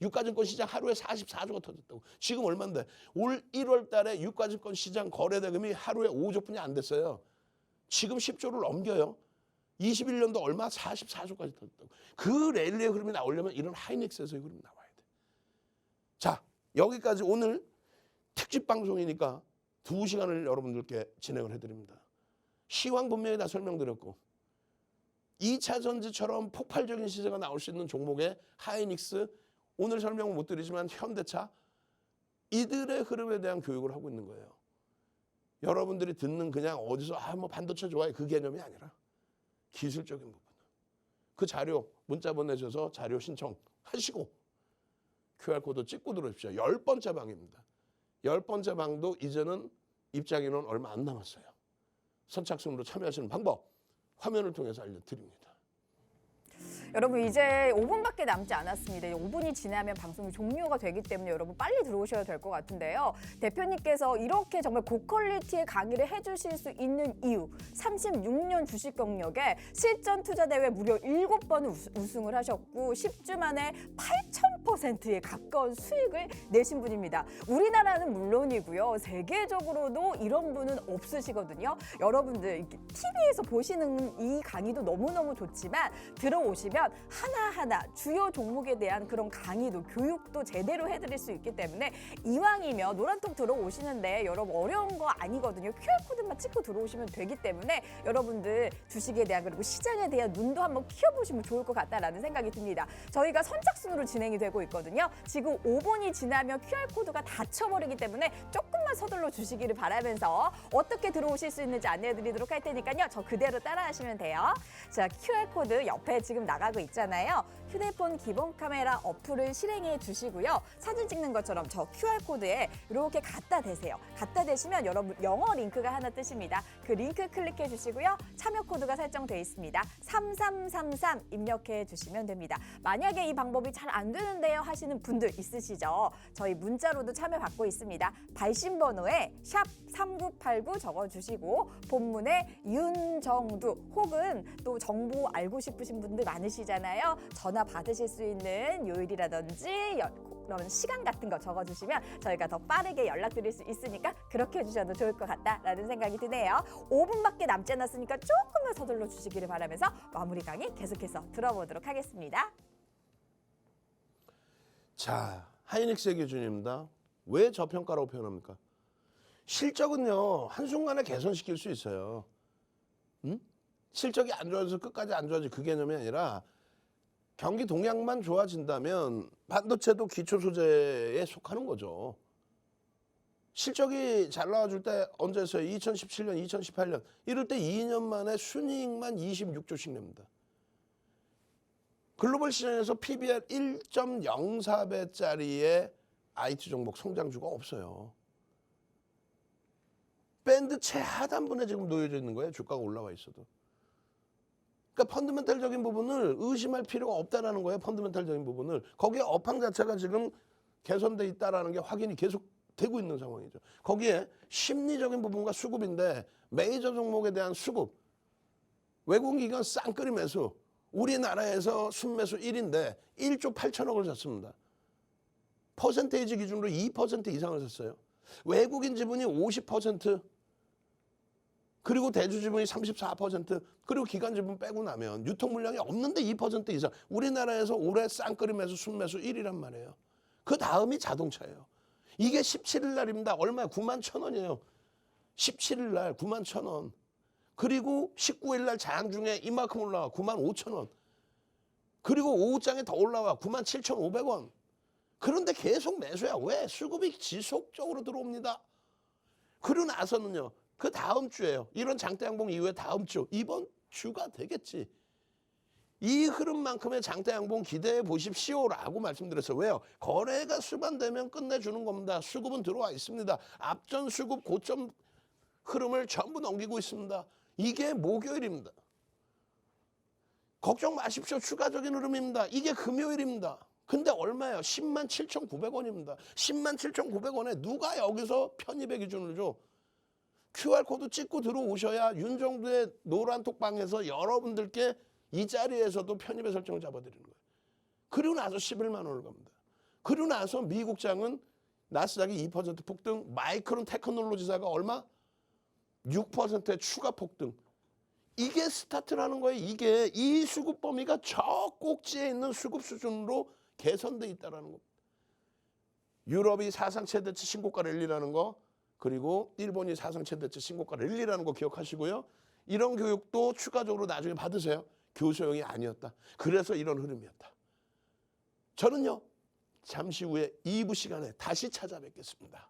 유가증권 시장 하루에 44조가 터졌다고. 지금 얼마인데? 올 1월 달에 유가증권 시장 거래대금이 하루에 5조뿐이 안 됐어요. 지금 10조를 넘겨요. 21년도 얼마? 44조까지 터졌다고. 그 랠리의 흐름이 나오려면 이런 하이닉스에서의 흐름이 나와야 돼. 자, 여기까지 오늘 특집 방송이니까 2시간을 여러분들께 진행을 해드립니다. 시황 분명히 다 설명드렸고 2차 전지처럼 폭발적인 시세가 나올 수 있는 종목의 하이닉스, 오늘 설명은 못 드리지만 현대차, 이들의 흐름에 대한 교육을 하고 있는 거예요. 여러분들이 듣는 그냥 어디서 뭐 반도체 좋아해 그 개념이 아니라 기술적인 부분. 그 자료 문자 보내셔서 자료 신청하시고 QR코드 찍고 들어오십시오. 10번째 방입니다. 10번째 방도 이제는 입장인원 얼마 안 남았어요. 선착순으로 참여하시는 방법 화면을 통해서 알려드립니다. 여러분 이제 5분밖에 남지 않았습니다. 5분이 지나면 방송이 종료가 되기 때문에 여러분 빨리 들어오셔야 될 것 같은데요. 대표님께서 이렇게 정말 고퀄리티의 강의를 해주실 수 있는 이유, 36년 주식 경력에 실전 투자 대회 무려 7번 우승을 하셨고 10주 만에 8,000%에 가까운 수익을 내신 분입니다. 우리나라는 물론이고요. 세계적으로도 이런 분은 없으시거든요. 여러분들 TV에서 보시는 이 강의도 너무너무 좋지만 들어오시면 하나하나 주요 종목에 대한 그런 강의도 교육도 제대로 해드릴 수 있기 때문에 이왕이면 노란톡 들어오시는데 여러분 어려운 거 아니거든요. QR코드만 찍고 들어오시면 되기 때문에 여러분들 주식에 대한 그리고 시장에 대한 눈도 한번 키워보시면 좋을 것 같다라는 생각이 듭니다. 저희가 선착순으로 진행이 되고 있거든요. 지금 5분이 지나면 QR코드가 닫혀버리기 때문에 조금만 서둘러 주시기를 바라면서 어떻게 들어오실 수 있는지 안내해드리도록 할 테니까요. 저 그대로 따라하시면 돼요. 자, QR코드 옆에 지금 나가고 있잖아요. 휴대폰 기본 카메라 어플을 실행해 주시고요. 사진 찍는 것처럼 저 QR코드에 이렇게 갖다 대세요. 갖다 대시면 여러분 영어 링크가 하나 뜨십니다. 그 링크 클릭해 주시고요. 참여 코드가 설정되어 있습니다. 3333 입력해 주시면 됩니다. 만약에 이 방법이 잘 안 되는데요 하시는 분들 있으시죠? 저희 문자로도 참여 받고 있습니다. 발신 번호에 샵 3989 적어주시고 본문에 윤정두 혹은 또 정보 알고 싶으신 분들 많으시잖아요. 전화 받으실 수 있는 요일이라든지 그런 시간 같은 거 적어주시면 저희가 더 빠르게 연락드릴 수 있으니까 그렇게 해주셔도 좋을 것 같다라는 생각이 드네요. 5분밖에 남지 않았으니까 조금만 서둘러 주시기를 바라면서 마무리 강의 계속해서 들어보도록 하겠습니다. 자, 하이닉스의 기준입니다. 왜 저평가라고 표현합니까? 실적은요, 한순간에 개선시킬 수 있어요. 실적이 안 좋아져서 끝까지 안 좋아지 그 개념이 아니라 경기 동향만 좋아진다면 반도체도 기초 소재에 속하는 거죠. 실적이 잘 나와줄 때 언제였어요? 2017년, 2018년. 이럴 때 2년 만에 순이익만 26조씩 냅니다. 글로벌 시장에서 PBR 1.04배짜리의 IT 종목 성장주가 없어요. 밴드 최하단분에 지금 놓여져 있는 거예요. 주가가 올라와 있어도. 그러니까 펀드멘탈적인 부분을 의심할 필요가 없다라는 거예요. 펀드멘탈적인 부분을. 거기에 업황 자체가 지금 개선돼 있다라는 게 확인이 계속 되고 있는 상황이죠. 거기에 심리적인 부분과 수급인데 메이저 종목에 대한 수급. 외국 기관 쌍끌이 매수. 우리나라에서 순매수 1인데 1조 8천억을 샀습니다. 퍼센테이지 기준으로 2% 이상을 샀어요. 외국인 지분이 50%, 그리고 대주 지분이 34%, 그리고 기관 지분 빼고 나면 유통 물량이 없는데 2% 이상. 우리나라에서 올해 쌍끌이 매수, 순매수 1위란 말이에요. 그 다음이 자동차예요. 이게 17일 날입니다. 얼마야? 9만 1,000원이에요. 17일 날 9만 1,000원. 그리고 19일 날 장중에 이만큼 올라와 9만 5,000원. 그리고 오후장에 더 올라와 9만 7,500원. 그런데 계속 매수야. 왜? 수급이 지속적으로 들어옵니다. 그러고 나서는요. 그 다음 주에요. 이런 장대 양봉 이후에 다음 주, 이번 주가 되겠지. 이 흐름만큼의 장대 양봉 기대해 보십시오라고 말씀드렸어요. 왜요? 거래가 수반되면 끝내주는 겁니다. 수급은 들어와 있습니다. 앞전 수급 고점 흐름을 전부 넘기고 있습니다. 이게 목요일입니다. 걱정 마십시오. 추가적인 흐름입니다. 이게 금요일입니다. 근데 얼마예요? 10만 7,900원입니다. 10만 7,900원에 누가 여기서 편입의 기준을 줘? QR코드 찍고 들어오셔야 윤정두의 노란톡방에서 여러분들께 이 자리에서도 편입의 설정을 잡아드리는 거예요. 그리고 나서 11만 원을 갑니다. 그리고 나서 미국장은 나스닥이 2% 폭등, 마이크론 테크놀로지사가 얼마? 6%의 추가 폭등. 이게 스타트라는 거예요. 이게 이 수급 범위가 저 꼭지에 있는 수급 수준으로 개선돼 있다는 겁니다. 유럽이 사상 최대치 신고가 랠리라는 거, 그리고 일본이 사상 최대치 신고가 랠리라는 거 기억하시고요. 이런 교육도 추가적으로 나중에 받으세요. 교수형이 아니었다. 그래서 이런 흐름이었다. 저는요. 잠시 후에 2부 시간에 다시 찾아뵙겠습니다.